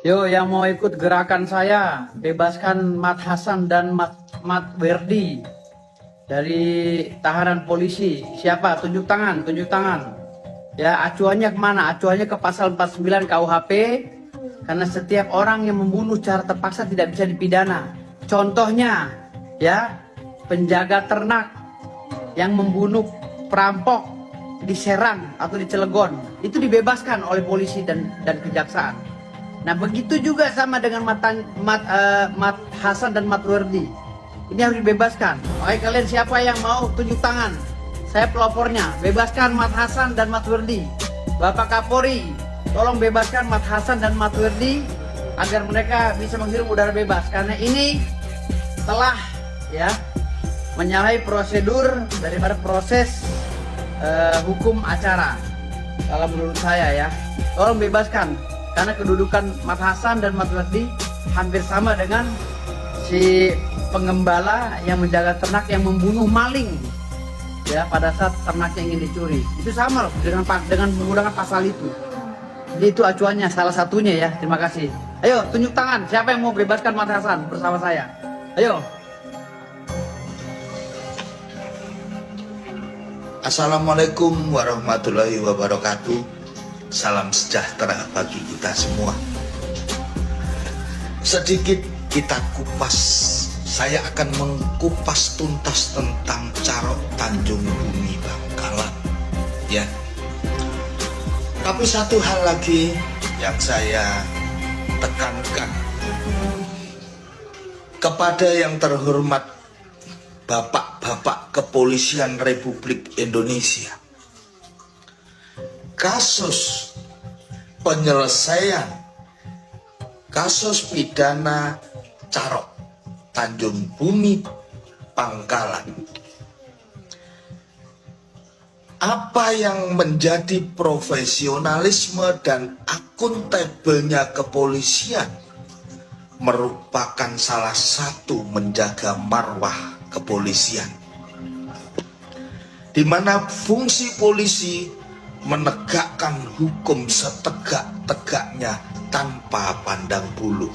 Yo, yang mau ikut gerakan saya, bebaskan Mat Hasan dan Mat Werdi dari tahanan polisi. Siapa? Tunjuk tangan, tunjuk tangan. Ya, acuannya kemana? Acuannya ke pasal 49 KUHP, karena setiap orang yang membunuh secara terpaksa tidak bisa dipidana. Contohnya, ya, penjaga ternak yang membunuh perampok di Serang atau di Cilegon, itu dibebaskan oleh polisi dan kejaksaan. Nah, begitu juga sama dengan Mat Hasan dan Mat Werdi. Ini harus dibebaskan. Oke, kalian siapa yang mau tunjuk tangan? Saya pelopornya. Bebaskan Mat Hasan dan Mat Werdi. Bapak Kapolri, tolong bebaskan Mat Hasan dan Mat Werdi agar mereka bisa menghirup udara bebas. Karena ini telah menyalahi prosedur daripada proses hukum acara. Kalau menurut saya ya, tolong bebaskan. Karena kedudukan Mat Hasan dan Mat Werdi hampir sama dengan si pengembala yang menjaga ternak yang membunuh maling ya pada saat ternaknya ingin dicuri. Itu sama loh dengan menggunakan pasal itu. Jadi itu acuannya salah satunya ya. Terima kasih. Ayo tunjuk tangan siapa yang mau bebaskan Mat Hasan bersama saya. Ayo. Assalamualaikum warahmatullahi wabarakatuh. Salam sejahtera bagi kita semua. Sedikit kita kupas. Saya akan mengkupas tuntas tentang Carok Tanjung Bumi Bangkalan. Ya. Tapi satu hal lagi yang saya tekankan kepada yang terhormat Bapak-bapak Kepolisian Republik Indonesia. Kasus penyelesaian kasus pidana Carok Tanjung Bumi Bangkalan. Apa yang menjadi profesionalisme dan akuntabelnya kepolisian merupakan salah satu menjaga marwah kepolisian, di mana fungsi polisi menegakkan hukum setegak-tegaknya tanpa pandang bulu.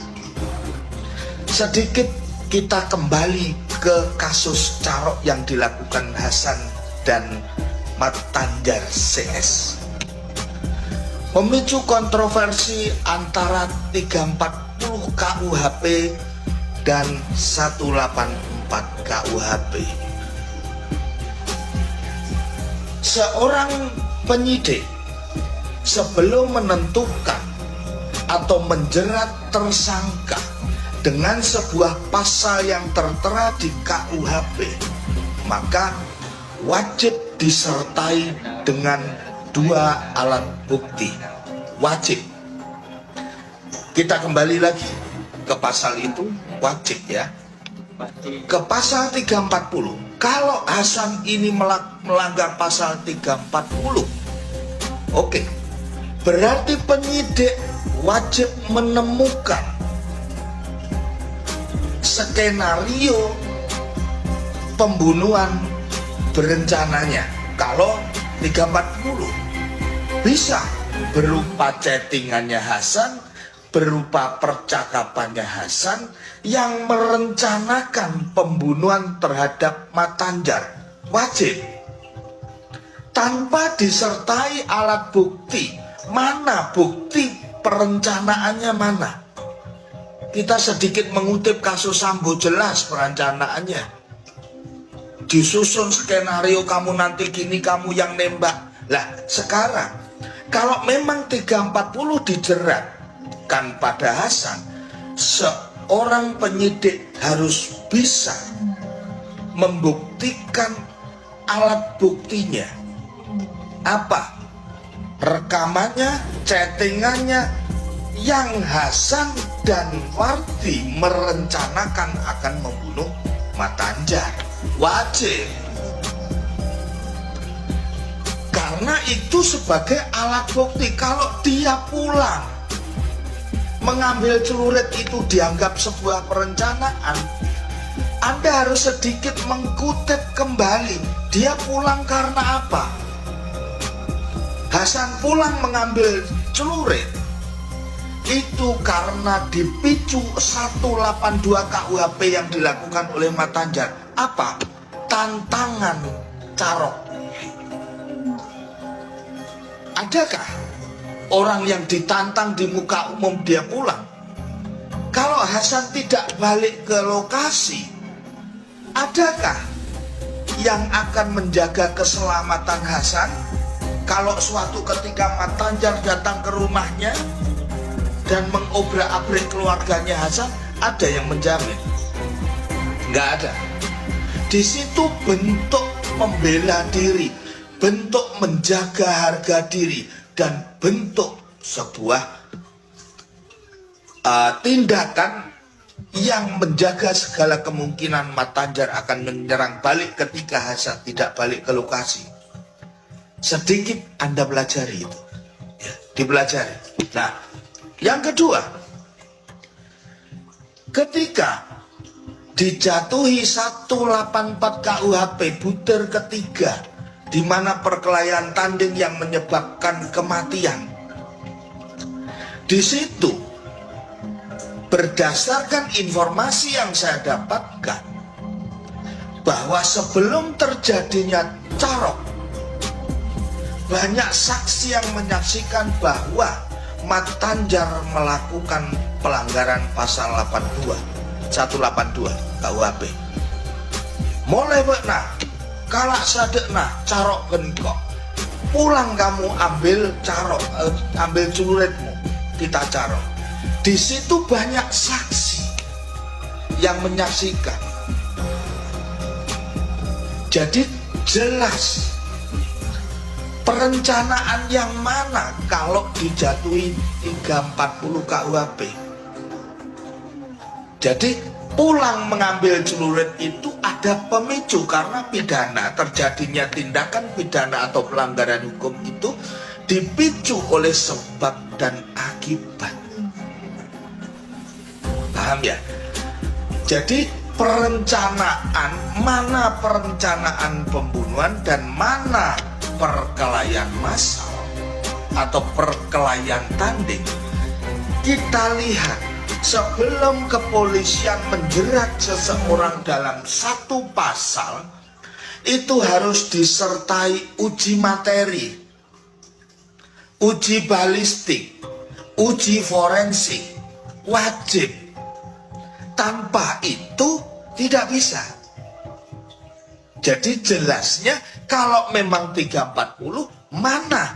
Sedikit kita kembali ke kasus Carok yang dilakukan Hasan dan Mat Tanjar CS. Memicu kontroversi antara 340 KUHP dan 184 KUHP. Seorang penyidik sebelum menentukan atau menjerat tersangka dengan sebuah pasal yang tertera di KUHP, maka wajib disertai dengan 2 alat bukti. Wajib. Kita kembali lagi ke pasal itu, wajib ya. Ke pasal 340. Kalau Hasan ini melanggar pasal 340, oke, berarti penyidik wajib menemukan skenario pembunuhan berencananya. Kalau 340 bisa berupa chattingannya Hasan, berupa percakapannya Hasan yang merencanakan pembunuhan terhadap Mat Tanjar. Wajib. Tanpa disertai alat bukti. Mana bukti perencanaannya mana? Kita sedikit mengutip kasus Sambo, jelas perencanaannya. Disusun skenario, kamu nanti gini, kamu yang nembak. Lah sekarang kalau memang 340 dijeratkan pada Hasan, seorang penyidik harus bisa membuktikan alat buktinya. Apa? Rekamannya, chattingannya yang Hasan dan Wardi merencanakan akan membunuh Mat Tanjar. Wajib. Karena itu sebagai alat bukti. Kalau dia pulang mengambil celurit itu dianggap sebuah perencanaan, Anda harus sedikit mengkutip kembali. Dia pulang karena apa? Hasan pulang mengambil celurit itu karena dipicu 182 KUHP yang dilakukan oleh Mat Tanjar. Apa? Tantangan Carok. Adakah orang yang ditantang di muka umum dia pulang? Kalau Hasan tidak balik ke lokasi, adakah yang akan menjaga keselamatan Hasan kalau suatu ketika Mat Tanjar datang ke rumahnya dan mengobrak-abrik keluarganya Hasan? Ada yang menjamin? Nggak ada. Di situ bentuk membela diri, bentuk menjaga harga diri, dan bentuk sebuah tindakan yang menjaga segala kemungkinan Mat Tanjar akan menyerang balik ketika Hasan tidak balik ke lokasi. Sedikit Anda pelajari itu, ya, dipelajari. Nah, yang kedua, ketika dijatuhi 184 KUHP butir ketiga, di mana perkelahian tanding yang menyebabkan kematian, di situ berdasarkan informasi yang saya dapatkan bahwa sebelum terjadinya Carok, banyak saksi yang menyaksikan bahwa Mat Tanjar melakukan pelanggaran pasal 182 KUHP. Mulai bekna, kalak sadekna Carok genkok, pulang kamu ambil Carok, ambil celuritmu, kita Carok. Di situ banyak saksi yang menyaksikan. Jadi jelas perencanaan yang mana kalau dijatuhi 340 KUHP. Jadi pulang mengambil celurit itu ada pemicu, karena pidana, terjadinya tindakan pidana atau pelanggaran hukum itu dipicu oleh sebab dan akibat. Paham ya? Jadi perencanaan, mana perencanaan pembunuhan dan mana perkelahian massal atau perkelahian tanding, kita lihat sebelum kepolisian menjerat seseorang dalam satu pasal, itu harus disertai uji materi, uji balistik, uji forensik, wajib. Tanpa itu tidak bisa. Jadi jelasnya kalau memang 340, mana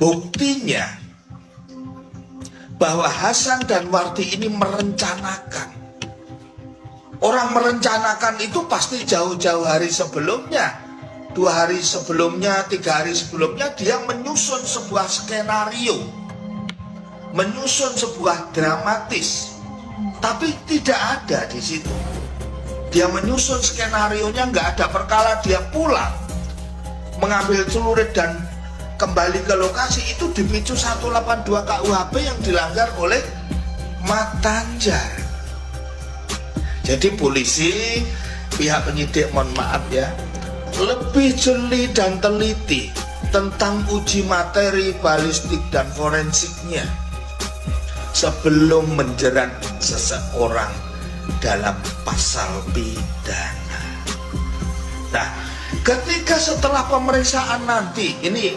buktinya bahwa Hasan dan Wardi ini merencanakan. Orang merencanakan itu pasti jauh-jauh hari sebelumnya, 2 hari sebelumnya, 3 hari sebelumnya, dia menyusun sebuah skenario, menyusun sebuah dramatis. Tapi tidak ada di situ. Dia menyusun skenarionya, nggak ada, perkara dia pulang mengambil celurit dan kembali ke lokasi itu dipicu 182 KUHP yang dilanggar oleh Mat Tanjar. Jadi polisi, pihak penyidik, mohon maaf ya, lebih jeli dan teliti tentang uji materi, balistik dan forensiknya sebelum menjerat seseorang dalam pasal pidana. Nah, ketika setelah pemeriksaan nanti, ini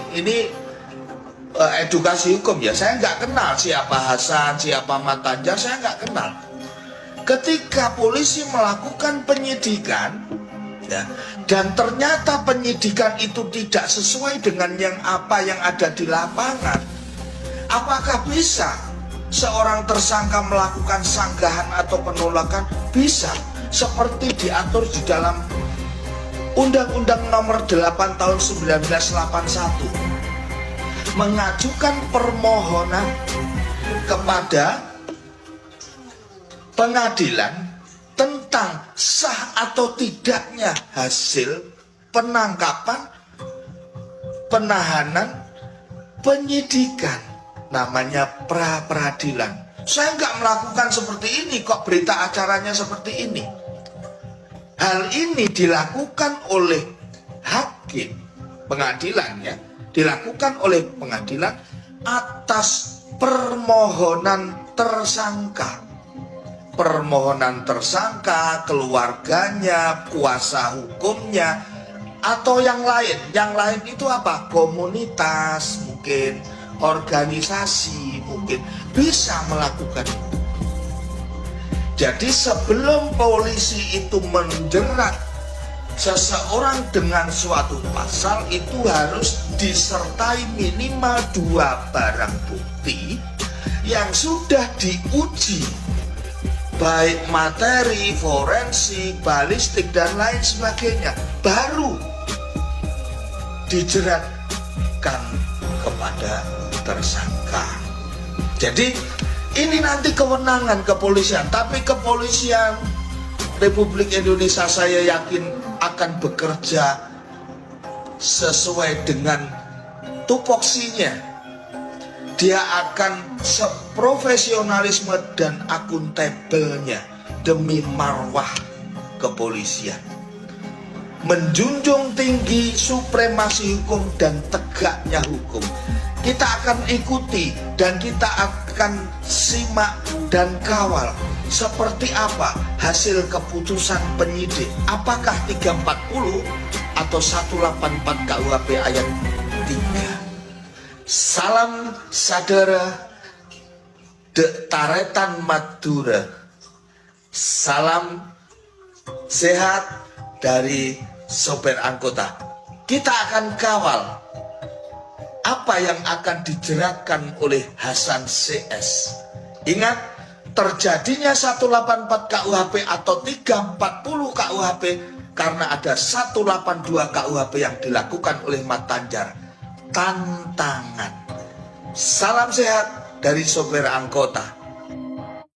edukasi hukum ya, saya nggak kenal siapa Hasan, siapa Mat Tanjar, saya nggak kenal. Ketika polisi melakukan penyidikan, ya, dan ternyata penyidikan itu tidak sesuai dengan yang ada di lapangan, apakah bisa seorang tersangka melakukan sanggahan atau penolakan? Bisa, seperti diatur di dalam Undang-Undang Nomor 8 Tahun 1981, mengajukan permohonan kepada pengadilan tentang sah atau tidaknya hasil penangkapan, penahanan, penyidikan. Namanya pra-peradilan. Saya nggak melakukan seperti ini, kok berita acaranya seperti ini. Hal ini dilakukan oleh hakim pengadilan ya, dilakukan oleh pengadilan atas permohonan tersangka. Permohonan tersangka, keluarganya, kuasa hukumnya, atau yang lain. Yang lain itu apa? Komunitas, mungkin organisasi, mungkin bisa melakukan itu. Jadi sebelum polisi itu menjerat seseorang dengan suatu pasal, itu harus disertai minimal 2 barang bukti yang sudah diuji, baik materi, forensik, balistik, dan lain sebagainya, baru dijeratkan kepada tersangka. Jadi ini nanti kewenangan kepolisian, tapi kepolisian Republik Indonesia saya yakin akan bekerja sesuai dengan tupoksinya. Dia akan seprofesionalisme dan akuntabelnya demi marwah kepolisian. Menjunjung tinggi supremasi hukum dan tegaknya hukum. Kita akan ikuti dan kita akan simak dan kawal seperti apa hasil keputusan penyidik. Apakah 340 atau 184 KUHP ayat 3. Salam saudara de Taretan Madura. Salam sehat dari sopir angkota. Kita akan kawal apa yang akan dijeratkan oleh Hasan CS. Ingat, terjadinya 184 KUHP atau 340 KUHP karena ada 182 KUHP yang dilakukan oleh Mat Tanjar. Tantangan. Salam sehat dari sopir angkota.